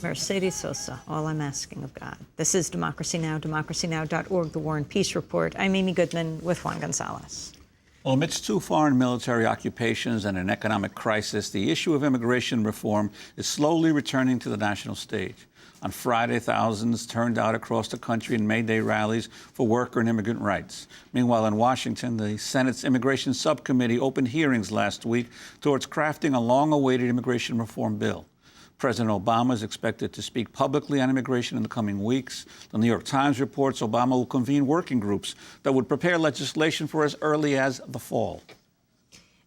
Mercedes Sosa, all I'm asking of God. This is Democracy Now!, democracynow.org, The War and Peace Report. I'm Amy Goodman with Juan Gonzalez. Well, amidst two foreign military occupations and an economic crisis, the issue of immigration reform is slowly returning to the national stage. On Friday, thousands turned out across the country in May Day rallies for worker and immigrant rights. Meanwhile, in Washington, the Senate's Immigration Subcommittee opened hearings last week towards crafting a long-awaited immigration reform bill. President Obama is expected to speak publicly on immigration in the coming weeks. The New York Times reports Obama will convene working groups that would prepare legislation for as early as the fall.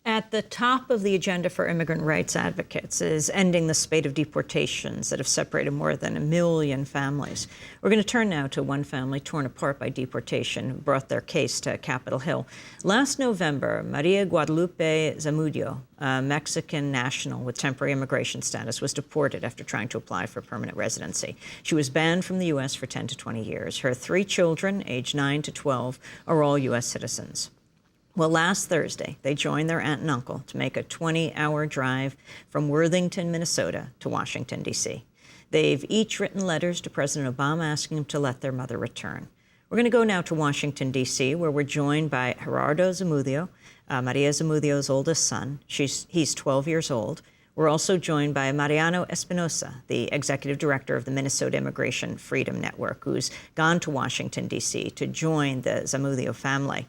At the top of the agenda for immigrant rights advocates is ending the spate of deportations that have separated more than 1 million families. We're going to turn now to one family torn apart by deportation who brought their case to Capitol Hill. Last November, Maria Guadalupe Zamudio, a Mexican national with temporary immigration status, was deported after trying to apply for permanent residency. She was banned from the U.S. for 10 to 20 years. Her 3 children, aged 9 to 12, are all U.S. citizens. Well, last Thursday, they joined their aunt and uncle to make a 20-hour drive from Worthington, Minnesota, to Washington, D.C. They've each written letters to President Obama asking him to let their mother return. We're going to go now to Washington, D.C., where we're joined by Gerardo Zamudio, Maria Zamudio's oldest son. He's 12 years old. We're also joined by Mariano Espinosa, the executive director of the Minnesota Immigration Freedom Network, who's gone to Washington, D.C. to join the Zamudio family.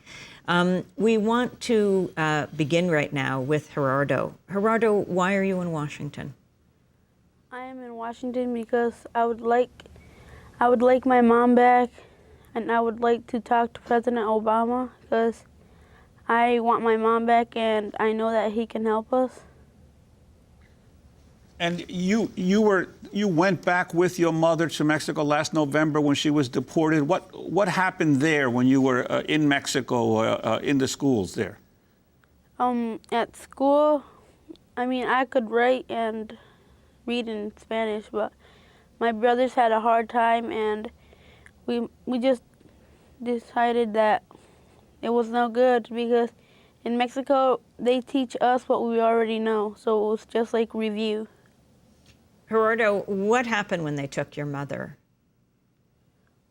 We want to begin right now with Gerardo. Gerardo, why are you in Washington? I am in Washington because I would like my mom back, and I would like to talk to President Obama because I want my mom back, and I know that he can help us. And you went back with your mother to Mexico last November when she was deported. What happened there when you were in Mexico, in the schools there? At school, I mean, I could write and read in Spanish, but my brothers had a hard time, and we just decided that it was no good because in Mexico they teach us what we already know, so it was just like review. Gerardo, what happened when they took your mother?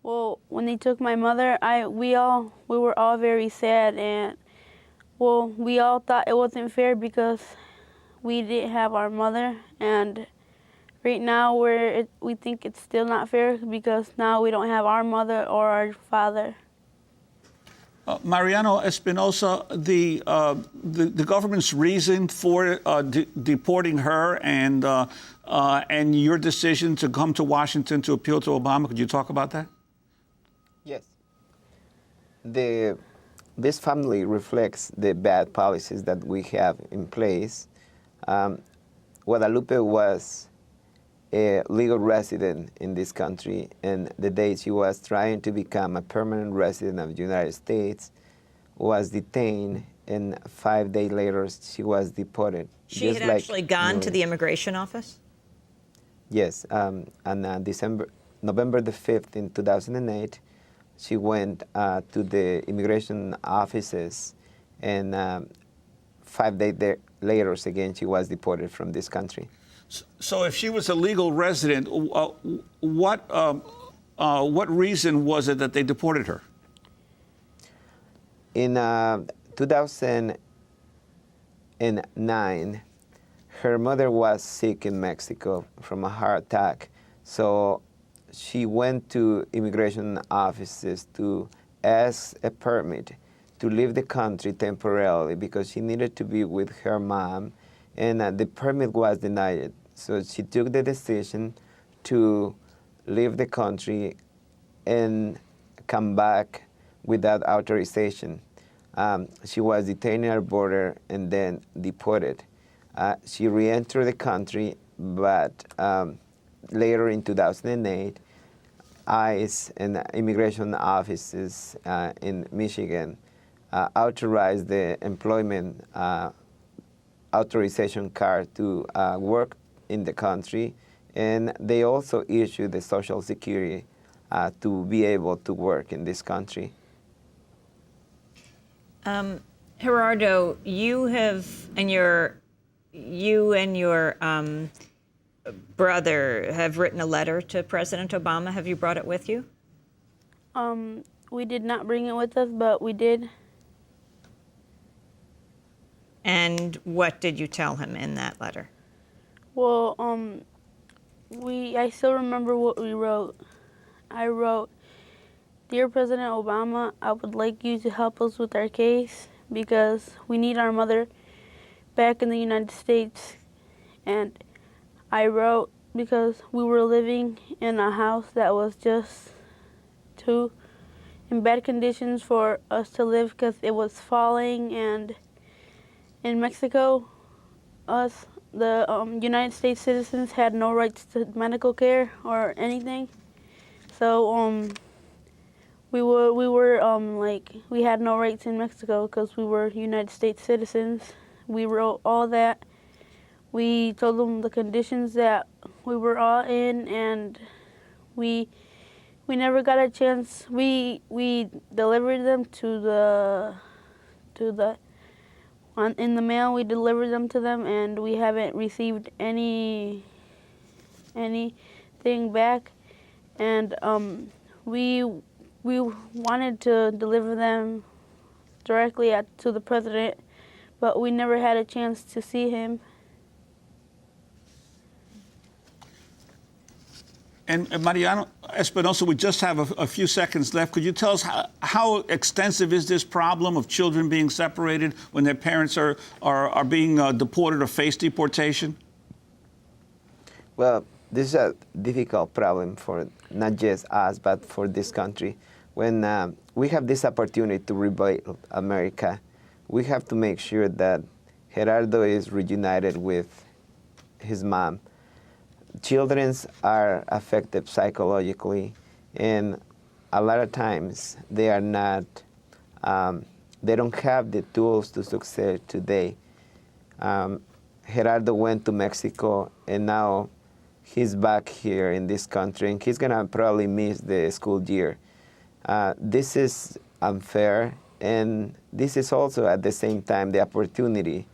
Well, when they took my mother, we were all very sad, and well, we all thought it wasn't fair because we didn't have our mother, and right now we think it's still not fair because now we don't have our mother or our father. Mariano Espinosa, the government's reason for deporting her and your decision to come to Washington to appeal to Obama, could you talk about that? Yes. This family reflects the bad policies that we have in place. Guadalupe was a legal resident in this country, and the day she was trying to become a permanent resident of the United States, was detained, and 5 days later she was deported. She had actually gone to the immigration office? Yes, on November the 5th in 2008, she went to the immigration offices, and 5 days later again she was deported from this country. So if she was a legal resident, what reason was it that they deported her? In 2009, her mother was sick in Mexico from a heart attack. So she went to immigration offices to ask a permit to leave the country temporarily because she needed to be with her mom, and the permit was denied. So she took the decision to leave the country and come back without authorization. She was detained at a border and then deported. She re-entered the country, but later in 2008, ICE and immigration offices in Michigan authorized the employment authorization card to work in the country, and they also issued the Social Security to be able to work in this country. Gerardo, you and your brother have written a letter to President Obama. Have you brought it with you? We did not bring it with us, but we did. And what did you tell him in that letter? Well, I still remember what we wrote. I wrote, "Dear President Obama, I would like you to help us with our case because we need our mother back in the United States." And I wrote because we were living in a house that was just too in bad conditions for us to live because it was falling, and in Mexico, the United States citizens had no rights to medical care or anything. So we had no rights in Mexico because we were United States citizens. We wrote all that. We told them the conditions that we were all in, and we never got a chance. We delivered them in the mail. We delivered them to them, and we haven't received anything back. And we wanted to deliver them directly to the president, but we never had a chance to see him. And Mariano Espinosa, we just have a few seconds left. Could you tell us how extensive is this problem of children being separated when their parents are being deported or face deportation? Well, this is a difficult problem for not just us, but for this country. When we have this opportunity to rebuild America, we have to make sure that Gerardo is reunited with his mom. Children are affected psychologically, and a lot of times they are not, they don't have the tools to succeed today. Gerardo went to Mexico, and now he's back here in this country, and he's gonna probably miss the school year. This is unfair, and this is also at the same time the opportunity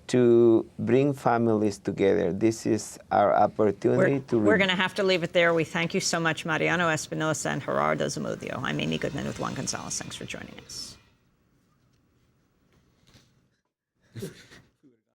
to bring families together. This is our opportunity We're going to have to leave it there. We thank you so much, Mariano Espinosa and Gerardo Zamudio. I'm Amy Goodman with Juan Gonzalez. Thanks for joining us.